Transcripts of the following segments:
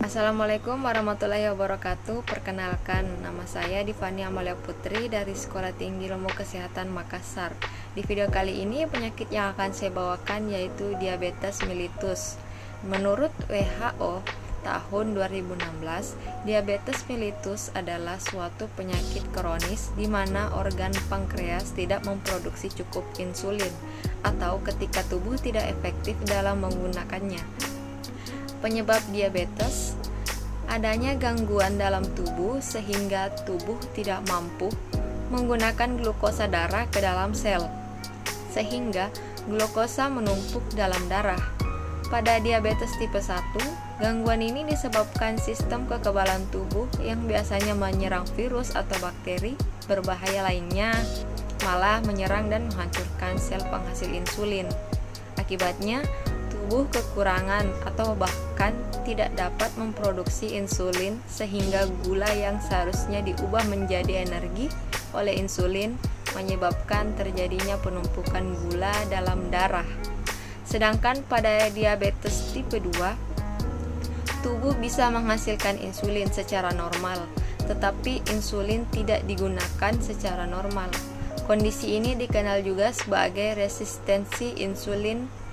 Assalamualaikum warahmatullahi wabarakatuh. Perkenalkan, nama saya Divani Amalia Putri dari Sekolah Tinggi Ilmu Kesehatan Makassar. Di video kali ini penyakit yang akan saya bawakan yaitu diabetes mellitus. Menurut WHO tahun 2016, diabetes mellitus adalah suatu penyakit kronis di mana organ pankreas tidak memproduksi cukup insulin atau ketika tubuh tidak efektif dalam menggunakannya. Penyebab diabetes: adanya gangguan dalam tubuh sehingga tubuh tidak mampu menggunakan glukosa darah ke dalam sel, sehingga glukosa menumpuk dalam darah. Pada diabetes tipe 1, gangguan ini disebabkan sistem kekebalan tubuh yang biasanya menyerang virus atau bakteri berbahaya lainnya, malah menyerang dan menghancurkan sel penghasil insulin. Akibatnya, tubuh kekurangan atau bahkan tidak dapat memproduksi insulin sehingga gula yang seharusnya diubah menjadi energi oleh insulin menyebabkan terjadinya penumpukan gula dalam darah. Sedangkan pada diabetes tipe 2, tubuh bisa menghasilkan insulin secara normal, tetapi insulin tidak digunakan secara normal. Kondisi ini dikenal juga sebagai resistensi insulin.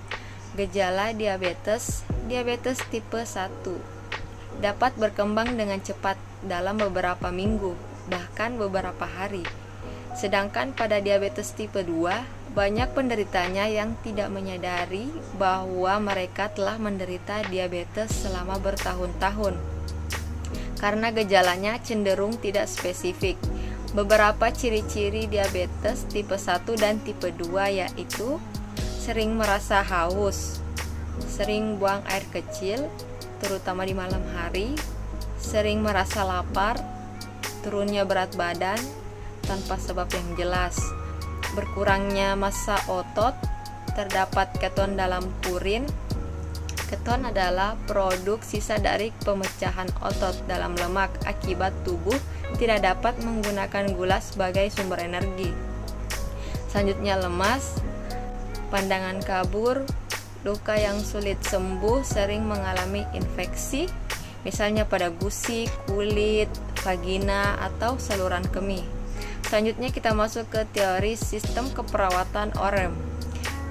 Gejala diabetes tipe 1 dapat berkembang dengan cepat dalam beberapa minggu, bahkan beberapa hari. Sedangkan pada diabetes tipe 2, banyak penderitanya yang tidak menyadari bahwa mereka telah menderita diabetes selama bertahun-tahun, karena gejalanya cenderung tidak spesifik. Beberapa ciri-ciri diabetes tipe 1 dan tipe 2 yaitu sering merasa haus, sering buang air kecil, terutama di malam hari, sering merasa lapar, turunnya berat badan tanpa sebab yang jelas, berkurangnya massa otot, terdapat keton dalam urin. Keton adalah produk sisa dari pemecahan otot dalam lemak akibat tubuh tidak dapat menggunakan gula sebagai sumber energi. Selanjutnya lemas, pandangan kabur, luka yang sulit sembuh, sering mengalami infeksi, misalnya pada gusi, kulit, vagina, atau saluran kemih. Selanjutnya kita masuk ke teori sistem keperawatan OREM.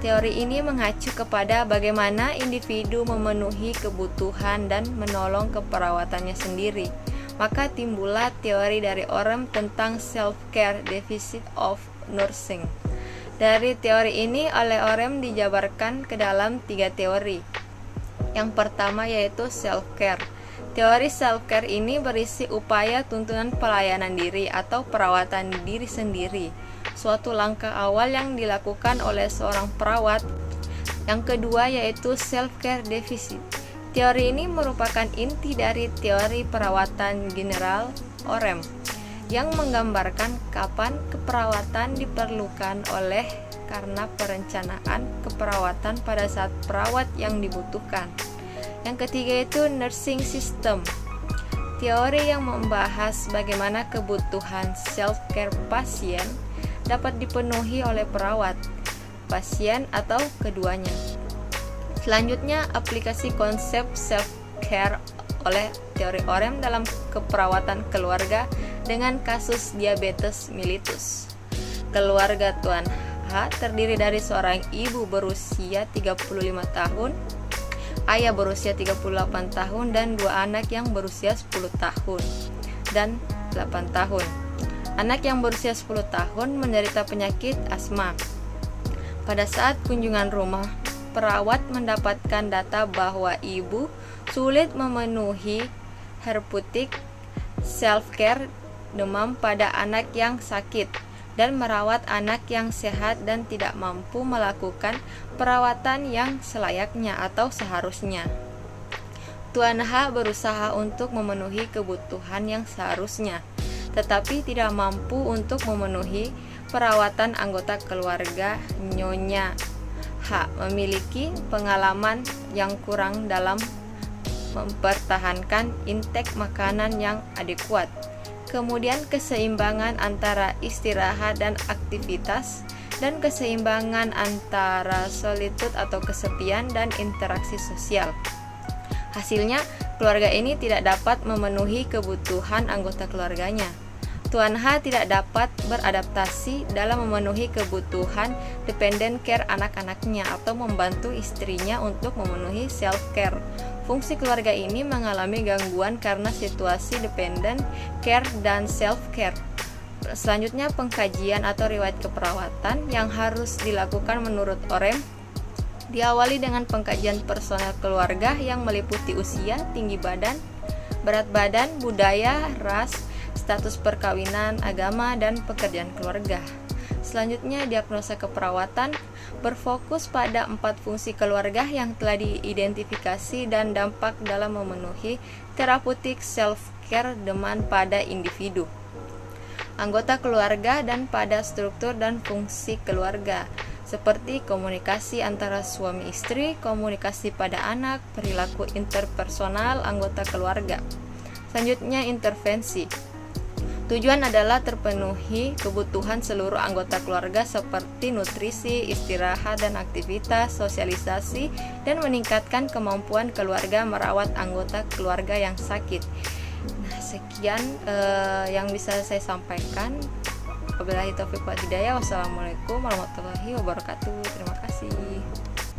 Teori ini mengacu kepada bagaimana individu memenuhi kebutuhan dan menolong keperawatannya sendiri. Maka timbullah teori dari OREM tentang self-care deficit of nursing. Dari teori ini oleh OREM dijabarkan ke dalam 3 teori. Yang pertama yaitu self-care. Teori self-care ini berisi upaya tuntunan pelayanan diri atau perawatan diri sendiri, suatu langkah awal yang dilakukan oleh seorang perawat. Yang kedua yaitu self-care deficit. Teori ini merupakan inti dari teori perawatan general OREM, yang menggambarkan kapan keperawatan diperlukan oleh karena perencanaan keperawatan pada saat perawat yang dibutuhkan. Yang ketiga itu nursing system. Teori yang membahas bagaimana kebutuhan self-care pasien dapat dipenuhi oleh perawat, pasien, atau keduanya. Selanjutnya, aplikasi konsep self-care oleh teori OREM dalam keperawatan keluarga dengan kasus diabetes mellitus. Keluarga Tuan H terdiri dari seorang ibu berusia 35 tahun, ayah berusia 38 tahun, dan 2 anak yang berusia 10 tahun dan 8 tahun. Anak yang berusia 10 tahun menderita penyakit asma. Pada saat kunjungan rumah, perawat mendapatkan data bahwa ibu sulit memenuhi herputik self-care demam pada anak yang sakit dan merawat anak yang sehat dan tidak mampu melakukan perawatan yang selayaknya atau seharusnya. Tuan H berusaha untuk memenuhi kebutuhan yang seharusnya, tetapi tidak mampu untuk memenuhi perawatan anggota keluarga. Nyonya H memiliki pengalaman yang kurang dalam mempertahankan intake makanan yang adekuat. Kemudian keseimbangan antara istirahat dan aktivitas, dan keseimbangan antara solitude atau kesepian dan interaksi sosial. Hasilnya, keluarga ini tidak dapat memenuhi kebutuhan anggota keluarganya. Tuan H tidak dapat beradaptasi dalam memenuhi kebutuhan dependent care anak-anaknya atau membantu istrinya untuk memenuhi self-care. Fungsi keluarga ini mengalami gangguan karena situasi dependent care dan self-care. Selanjutnya, pengkajian atau riwayat keperawatan yang harus dilakukan menurut OREM diawali dengan pengkajian personel keluarga yang meliputi usia, tinggi badan, berat badan, budaya, ras, status perkawinan, agama, dan pekerjaan keluarga. Selanjutnya, diagnosa keperawatan berfokus pada 4 fungsi keluarga yang telah diidentifikasi dan dampak dalam memenuhi terapeutik self-care demand pada individu, anggota keluarga, dan pada struktur dan fungsi keluarga, seperti komunikasi antara suami istri, komunikasi pada anak, perilaku interpersonal anggota keluarga. Selanjutnya, intervensi. Tujuan adalah terpenuhi kebutuhan seluruh anggota keluarga seperti nutrisi, istirahat, dan aktivitas, sosialisasi, dan meningkatkan kemampuan keluarga merawat anggota keluarga yang sakit. Nah, sekian yang bisa saya sampaikan. Wabillahi taufiq wal hidayah. Wassalamualaikum warahmatullahi wabarakatuh. Terima kasih.